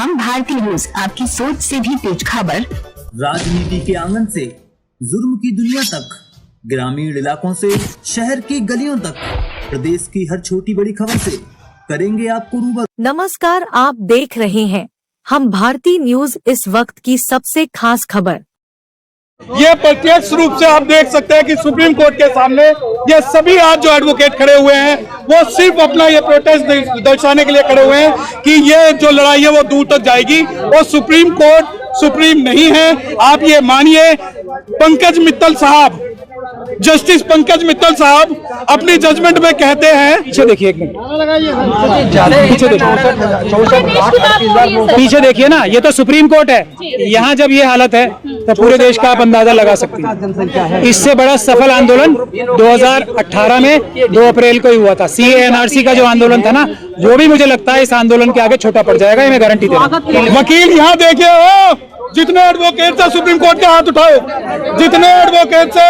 हम भारतीय न्यूज, आपकी सोच से भी तेज खबर। राजनीति के आंगन से जुर्म की दुनिया तक, ग्रामीण इलाकों से शहर की गलियों तक, प्रदेश की हर छोटी बड़ी खबर से करेंगे आपको रूबरू। नमस्कार, आप देख रहे हैं हम भारतीय न्यूज। इस वक्त की सबसे खास खबर। ये प्रत्यक्ष रूप से आप देख सकते हैं कि सुप्रीम कोर्ट के सामने ये सभी आज जो एडवोकेट खड़े हुए हैं वो सिर्फ अपना ये प्रोटेस्ट दर्शाने के लिए खड़े हुए हैं कि ये जो लड़ाई है वो दूर तक जाएगी और सुप्रीम कोर्ट सुप्रीम नहीं है। आप ये मानिए, पंकज मित्तल साहब, जस्टिस पंकज मित्तल साहब अपनी जजमेंट में कहते हैं, पीछे देखिए एक मिनट, पीछे देखिए ना, ये तो सुप्रीम कोर्ट है। यहाँ जब ये हालत है तो पूरे देश का आप अंदाजा लगा सकते हैं। इससे बड़ा सफल आंदोलन 2018 में 2 अप्रैल को ही हुआ था। CA/NRC का जो आंदोलन था ना, वो भी मुझे लगता है इस आंदोलन के आगे छोटा पड़ जाएगा, ये मैं गारंटी दे रहा हूं। वकील यहाँ देखिए, हो जितने एडवोकेट से सुप्रीम कोर्ट के हाथ उठाओ, जितने एडवोकेट से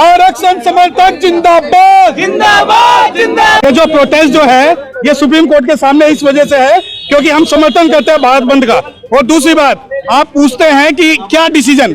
आरक्षण समर्थक जिंदाबाद जिंदाबाद जिंदाबाद। ये जो प्रोटेस्ट जो है ये सुप्रीम कोर्ट के सामने इस वजह से है क्योंकि हम समर्थन करते हैं भारत बंद का। और दूसरी बात, आप पूछते हैं कि क्या decision,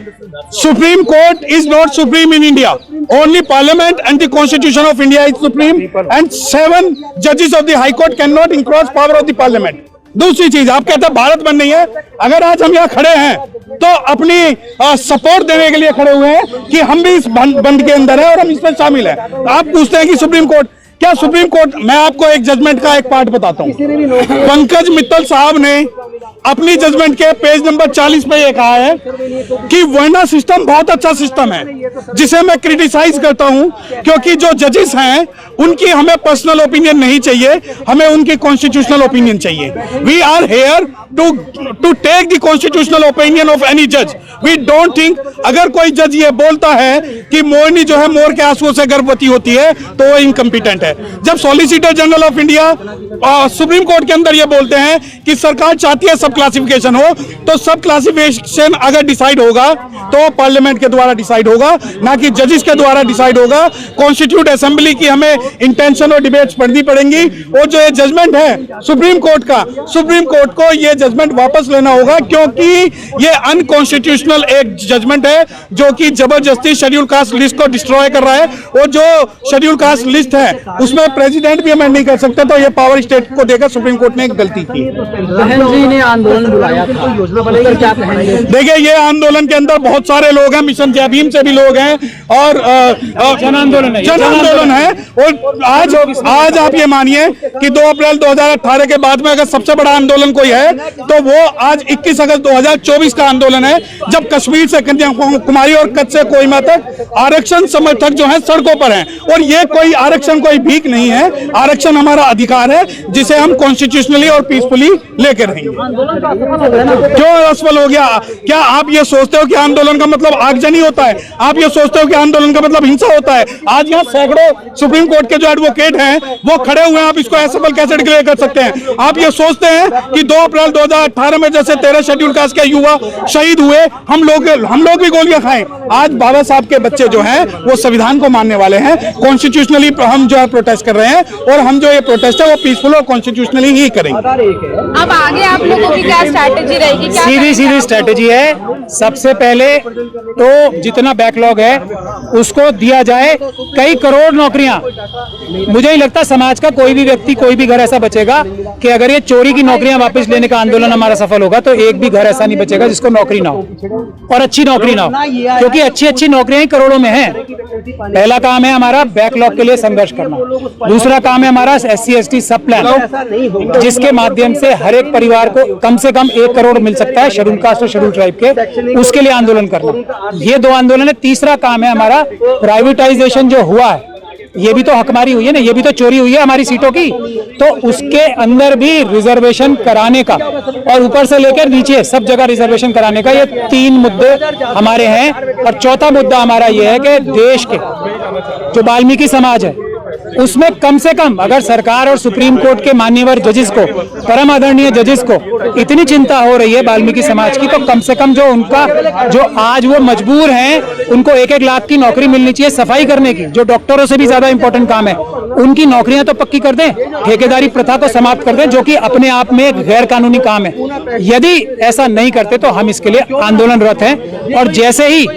supreme court is not supreme in India, only parliament and the constitution of India is supreme and 7 जजेस of the high court can not encroach power of the parliament. दूसरी चीज, आप कहते हैं भारत बंद नहीं है। अगर आज हम यहाँ खड़े हैं तो अपनी सपोर्ट देने के लिए खड़े हुए हैं कि हम भी इस बंद के अंदर हैं और हम इसमें शामिल हैं। आप पूछते हैं कि सुप्रीम कोर्ट, क्या सुप्रीम कोर्ट, मैं आपको एक जजमेंट का एक पार्ट बताता हूँ। पंकज मित्तल साहब ने अपनी जजमेंट के पेज नंबर 40 पे ये कहा है कि वर्ना सिस्टम बहुत अच्छा सिस्टम है, जिसे मैं क्रिटिसाइज करता हूं क्योंकि जो जजेस हैं उनकी हमें पर्सनल ओपिनियन नहीं चाहिए, हमें उनकी कॉन्स्टिट्यूशनल ओपिनियन चाहिए। We are here to take the constitutional opinion of any जज। वी डोंट थिंक, अगर कोई जज ये बोलता है कि मोरनी जो है मोर के आंसुओं से गर्भवती होती है तो वो इनकम्पिटेंट है। जब solicitor general of India supreme court के अंदर ये बोलते हैं कि सरकार चाहती है सब क्लासिफिकेशन हो, तो सब क्लासिफिकेशन अगर डिसाइड होगा तो पार्लियामेंट के द्वारा डिसाइड होगा, ना कि जजेस के द्वारा डिसाइड होगा। कॉन्स्टिट्यूट असेंबली की हमें इंटेंशन और डिबेट्स पढ़नी पड़ेंगी। और जो ये जजमेंट है सुप्रीम कोर्ट का, सुप्रीम कोर्ट को ये जजमेंट वापस लेना होगा क्योंकि ये अनकॉन्स्टिट्यूशनल एक जजमेंट है जो कि जबरदस्ती शेड्यूल कास्ट लिस्ट को डिस्ट्रॉय कर रहा है। और जो शेड्यूल कास्ट लिस्ट है उसमें प्रेसिडेंट भी अमेंड नहीं कर सकते, तो ये पावर स्टेट को देकर सुप्रीम कोर्ट ने एक गलती की। आंदोलन बुलाया था, योजना बनाई, क्या कहेंगे? देखिए, ये आंदोलन के अंदर बहुत सारे लोग हैं, मिशन जय भीम से भी लोग हैं और जन आंदोलन है। और आज आप ये मानिए कि 2 अप्रैल 2018 के बाद में अगर सबसे बड़ा आंदोलन कोई है तो वो आज 21 अगस्त 2024 का आंदोलन है, जब कश्मीर से कन्याकुमारी और कच्छ से कोहिमा तक आरक्षण समर्थक जो है सड़कों पर हैं। और ये कोई आरक्षण कोई भीख नहीं है, आरक्षण हमारा अधिकार है जिसे हम कॉन्स्टिट्यूशनली और पीसफुली लेकर रहेंगे। क्यों असफल हो गया? क्या आप ये सोचते हो कि आंदोलन का मतलब आगजनी होता है? आप ये सोचते हो कि आंदोलन का मतलब हिंसा होता है? आज यहाँ सैकड़ों सुप्रीम कोर्ट के जो एडवोकेट हैं वो खड़े हुए हैं, आप इसको असफल कैसे डिक्लेयर कर सकते हैं? आप ये सोचते हैं कि 2 अप्रैल 2018 में जैसे 13 शेड्यूल कास्ट के युवा शहीद हुए, हम लोग भी गोलियां खाएं? आज बाबा साहब के बच्चे जो हैं वो संविधान को मानने वाले हैं, कॉन्स्टिट्यूशनली हम जो है प्रोटेस्ट कर रहे हैं और हम जो ये प्रोटेस्ट है वो पीसफुल और कॉन्स्टिट्यूशनली ही करेंगे। अब आगे आप लोगों की क्या स्ट्रैटेजी रहेगी? सीधी स्ट्रैटेजी है। सबसे पहले तो जितना बैकलॉग है उसको दिया जाए। कई करोड़ नौकरियां, मुझे ही लगता समाज का कोई भी व्यक्ति, कोई भी घर ऐसा बचेगा कि अगर ये चोरी की नौकरियां वापस लेने का आंदोलन हमारा सफल होगा तो एक भी घर ऐसा नहीं बचेगा जिसको नौकरी ना हो और अच्छी नौकरी ना हो, क्योंकि अच्छी नौकरियां करोड़ों में हैं। पहला काम है हमारा बैकलॉग के लिए संघर्ष करना। दूसरा काम है हमारा SC/ST सब प्लान, जिसके माध्यम से हर एक परिवार को कम से कम 1 करोड़ मिल सकता है शेड्यूल कास्ट और शेड्यूल ट्राइब के, उसके लिए आंदोलन करना। ये 2 आंदोलन है। तीसरा काम है हमारा प्राइवेटाइजेशन जो हुआ है, ये भी तो हकमारी हुई है ना, ये भी तो चोरी हुई है हमारी सीटों की, तो उसके अंदर भी रिजर्वेशन कराने का और ऊपर से लेकर नीचे सब जगह रिजर्वेशन कराने का, ये 3 मुद्दे हमारे हैं। और चौथा मुद्दा हमारा ये है कि देश के जो वाल्मीकि समाज है उसमें कम से कम अगर सरकार और सुप्रीम कोर्ट के मान्यवर जजेस को, परम आदरणीय जजेस को इतनी चिंता हो रही है वाल्मीकि समाज की, तो कम से कम जो उनका जो आज वो मजबूर हैं उनको 1-1 लाख की नौकरी मिलनी चाहिए सफाई करने की, जो डॉक्टरों से भी ज्यादा इंपॉर्टेंट काम है। उनकी नौकरियां तो पक्की कर दें, ठेकेदारी प्रथा को समाप्त कर दें, जो कि अपने आप में एक गैर कानूनी काम है। यदि ऐसा नहीं करते तो हम इसके लिए आंदोलनरत हैं, और जैसे ही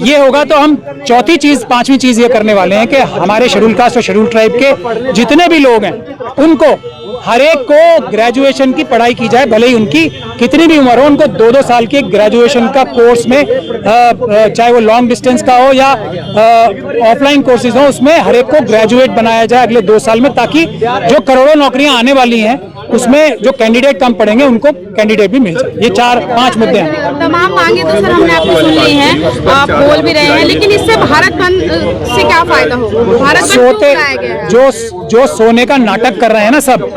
ये होगा तो हम चौथी चीज, पांचवी चीज ये करने वाले हैं कि हमारे शेड्यूल कास्ट और शेड्यूल ट्राइब के जितने भी लोग हैं उनको हर एक को ग्रेजुएशन की पढ़ाई की जाए, भले ही उनकी कितनी भी उम्र हो, उनको 2-2 साल के ग्रेजुएशन का कोर्स में, चाहे वो लॉन्ग डिस्टेंस का हो या ऑफलाइन कोर्सेज हो, उसमें हर एक को ग्रेजुएट बनाया जाए अगले 2 साल में, ताकि जो करोड़ों नौकरियां आने वाली हैं उसमें जो कैंडिडेट कम पढ़ेंगे उनको कैंडिडेट भी मिल जाए। ये 4-5 मुद्दे हैं। तमाम मांगे तो सर हमने आपको सुन ली हैं, आप बोल भी रहे हैं, लेकिन इससे भारत बंद से क्या फायदा होगा? भारत बंद क्यों बुलाया गया है? जो सोने का नाटक कर रहे हैं ना सब,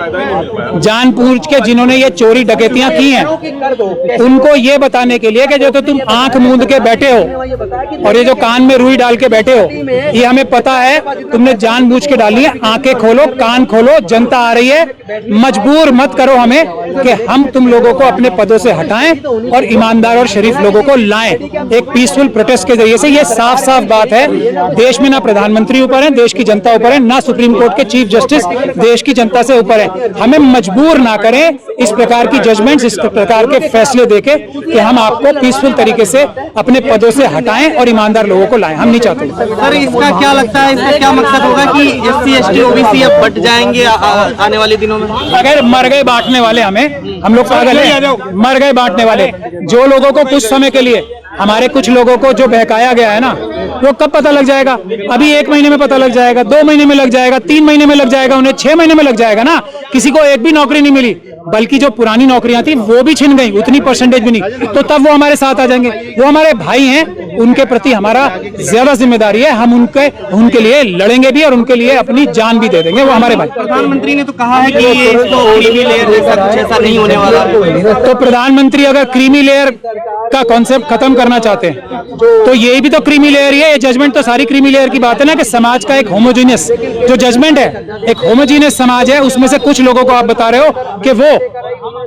जानबूझ के जिन्होंने ये चोरी डकैतियां की हैं, उनको ये बताने के लिए कि जो तो तुम आंख मूंद के बैठे हो और ये जो कान में रुई डाल के बैठे हो, ये हमें पता है तुमने जानबूझ के डाली है। आंखें खोलो, कान खोलो, जनता आ रही है, मजबूर मत करो हमें कि हम तुम लोगों को अपने पदों से हटाएं और ईमानदार और शरीफ लोगों को लाएं एक पीसफुल प्रोटेस्ट के जरिए से। ये साफ साफ बात है, देश में ना प्रधानमंत्री ऊपर है, देश की जनता ऊपर है, ना सुप्रीम कोर्ट के चीफ जस्टिस देश की जनता से ऊपर है। हमें मजबूर ना करें इस प्रकार की जजमेंट्स, इस प्रकार के फैसले देके कि हम आपको पीसफुल तरीके से अपने पदों से हटाएं और ईमानदार लोगों को लाएं। हम नहीं चाहते। सर, इसका क्या लगता है, इसका क्या मकसद होगा कि SC ST OBC अब बट जाएंगे आने वाले दिनों में? अगर मर गए बांटने वाले, हम लोग पागल हैं, मर गए बांटने वाले। जो लोगों को कुछ समय के लिए, हमारे कुछ लोगों को जो बहकाया गया है ना, वो कब पता लग जाएगा? अभी 1 महीने में पता लग जाएगा, 2 महीने में लग जाएगा, 3 महीने में लग जाएगा, उन्हें 6 महीने में लग जाएगा ना। किसी को एक भी नौकरी नहीं मिली, बल्कि जो पुरानी नौकरियां थी वो भी छिन गई, उतनी परसेंटेज भी नहीं, तो तब वो हमारे साथ आ जाएंगे। वो हमारे भाई हैं, उनके प्रति हमारा ज्यादा जिम्मेदारी है। हम उनके लिए लड़ेंगे भी और उनके लिए अपनी जान भी दे देंगे। वो हमारे भाई। प्रधानमंत्री ने तो कहा है कि ये क्रीमी लेयर जैसा कुछ ऐसा नहीं होने वाला। तो प्रधानमंत्री अगर क्रीमी लेयर का कॉन्सेप्ट खत्म करना चाहते हैं तो यही भी तो क्रीमी लेयर ही है। ये जजमेंट तो सारी क्रीमी लेयर की बात है ना, कि समाज का एक होमोजीनियस जो जजमेंट है, एक होमोजीनियस समाज है, उसमें से कुछ लोगों को आप बता रहे हो कि वो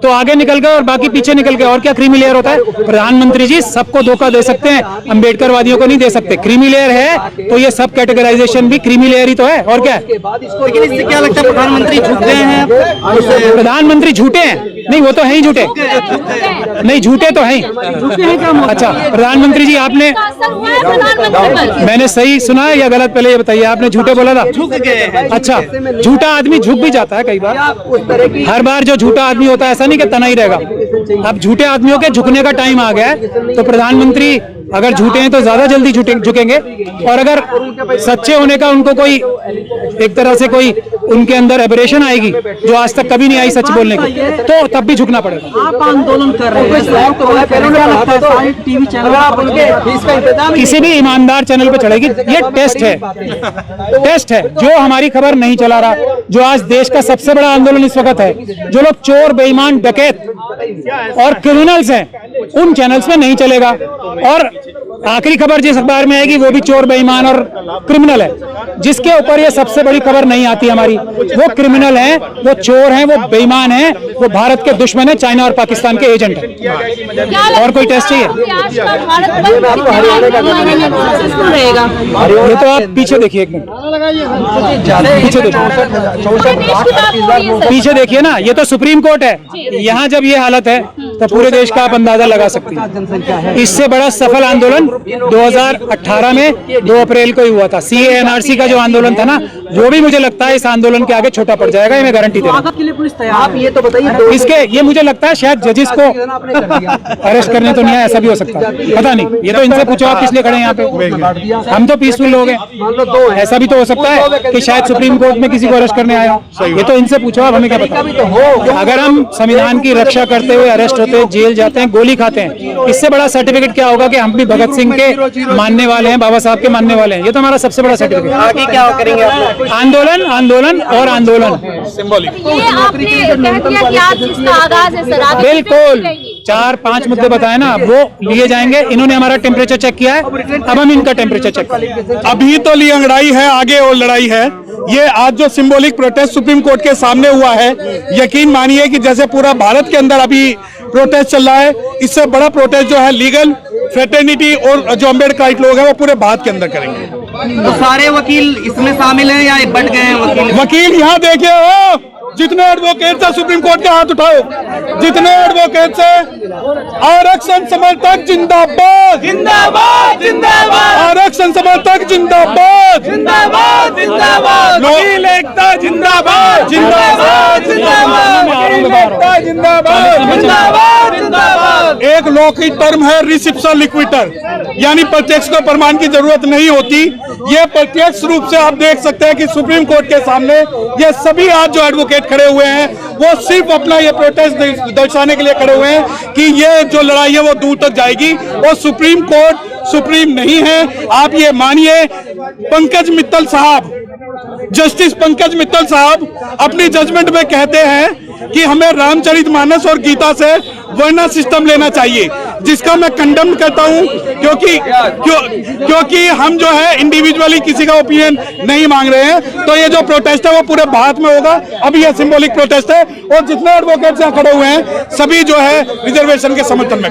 तो आगे निकल गए और बाकी पीछे निकल गए। और क्या क्रीमी लेयर होता है? प्रधानमंत्री जी सबको धोखा दे सकते हैं, अम्बेडकरवादियों को नहीं दे सकते। क्रीमी लेयर है तो ये सब कैटेगराइजेशन भी क्रीमी लेयर ही तो है। और क्या है? लेकिन इससे क्या लगता है, प्रधानमंत्री झूठ गए हैं? प्रधानमंत्री झूठे हैं? नहीं, वो तो है ही झूठे। नहीं, झूठे तो है। अच्छा, प्रधानमंत्री जी आपने, मैंने सही सुना है या गलत? पहले ये बताइए, आपने झूठे बोला था? अच्छा, झूठा आदमी झुक भी जाता है कई बार। हर बार जो झूठा आदमी होता है ऐसा नहीं कि तना ही रहेगा। अब झूठे आदमियों के झुकने का टाइम आ गया है, तो प्रधानमंत्री अगर झूठे हैं तो ज्यादा जल्दी झुकेंगे, और अगर सच्चे होने का उनको कोई एक तरह से कोई उनके अंदर एबरेशन आएगी जो आज तक कभी नहीं आई सच बोलने की, तो तब भी झुकना पड़ेगा। आप आंदोलन कर रहे हैं, किसी भी ईमानदार चैनल पे चढ़ेगी। ये टेस्ट है जो हमारी खबर नहीं चला रहा, जो आज देश का सबसे बड़ा आंदोलन इस वक्त है। जो लोग चोर, बेईमान, डकैत और क्रिमिनल्स हैं, उन चैनल्स में नहीं चलेगा। और आखिरी खबर जिस अखबार में आएगी वो भी चोर, बेईमान और क्रिमिनल है। जिसके ऊपर ये सबसे बड़ी खबर नहीं आती हमारी, वो क्रिमिनल हैं, वो चोर हैं, वो बेईमान हैं, वो भारत के दुश्मन है, चाइना और पाकिस्तान के एजेंट है। और कोई टेस्ट चाहिए? ये तो आप पीछे देखिए, एक मिनट पीछे देखिए, पीछे देखिए ना, ये तो सुप्रीम कोर्ट है। यहाँ जब ये हालत है तो पूरे देश का आप अंदाजा लगा सकते हैं। इससे बड़ा सफल आंदोलन 2018 में 2 अप्रैल को ही हुआ था। CAA NRC का जो आंदोलन था ना, वो भी मुझे लगता है इस आंदोलन के आगे छोटा पड़ जाएगा, ये मैं गारंटी दे रहा हूं। आप ये तो बताइए, इसके ये मुझे लगता है शायद जजेस को अरेस्ट करने तो नहीं है, ऐसा भी हो सकता है, पता नहीं। ये तो इनसे पूछो आप किस लिए खड़े हैं यहाँ पे। हम तो पीसफुल लोग हैं। ऐसा भी तो हो सकता है कि शायद सुप्रीम कोर्ट में किसी को अरेस्ट करने आया हो। ये तो इनसे पूछो आप, हमें क्या पता। अगर हम संविधान की रक्षा करते हुए अरेस्ट होते हैं, जेल जाते हैं, गोली खाते हैं, इससे बड़ा सर्टिफिकेट क्या होगा कि हम भी भगत सिंह के मानने वाले हैं, बाबा साहब के मानने वाले हैं। ये तो हमारा सबसे बड़ा सर्टिफिकेट। आगे क्या करेंगे आप? आंदोलन, आंदोलन और आंदोलन। बिल्कुल 4-5 मुद्दे बताए ना, वो लिए जाएंगे। इन्होंने हमारा टेम्परेचर चेक किया है, अब हम इनका टेम्परेचर चेक करेंगे। अभी तो लियांगड़ाई है, आगे और लड़ाई है। ये आज जो सिंबॉलिक प्रोटेस्ट सुप्रीम कोर्ट के सामने हुआ है, यकीन मानिए कि जैसे पूरा भारत के अंदर अभी प्रोटेस्ट चल रहा है, इससे बड़ा प्रोटेस्ट जो है लीगल फ्रेटर्निटी और जो अम्बेडकर लोग हैं वो पूरे भारत के अंदर करेंगे। तो सारे वकील इसमें शामिल हैं या बट गए हैं वकील? वकील यहाँ देखिए हो, जितने एडवोकेट से सुप्रीम कोर्ट के हाथ उठाओ, जितने एडवोकेट से आरक्षण समर्थक जिंदाबाद जिंदाबाद जिंदाबाद, आरक्षण समर्थक जिंदाबाद जिंदाबाद जिंदाबाद, वकील एकता जिंदाबाद जिंदाबाद जिंदाबाद, वकील एकता जिंदाबाद जिंदाबाद जिंदाबाद। एक लॉ की टर्म है रिसिप्शन लिक्विटर, यानी प्रत्यक्ष को प्रमाण की जरूरत नहीं होती। ये प्रत्यक्ष रूप से आप देख सकते हैं कि सुप्रीम कोर्ट के सामने ये सभी आज जो एडवोकेट खड़े हुए हैं वो सिर्फ अपना ये प्रोटेस्ट दर्शाने के लिए खड़े हुए हैं कि ये जो लड़ाई है वो दूर तक जाएगी और सुप्रीम कोर्ट सुप्रीम नहीं है। आप ये मानिए, पंकज मित्तल साहब, जस्टिस पंकज मित्तल साहब अपनी जजमेंट में कहते हैं कि हमें रामचरितमानस और गीता से वर्णा सिस्टम लेना चाहिए, जिसका मैं कंडेम करता हूं, क्योंकि हम जो है इंडिविजुअली किसी का ओपिनियन नहीं मांग रहे हैं। तो ये जो प्रोटेस्ट है वो पूरे भारत में होगा। अभी ये सिंबॉलिक प्रोटेस्ट है और जितने एडवोकेट्स यहाँ खड़े हुए हैं सभी जो है रिजर्वेशन के समर्थन में।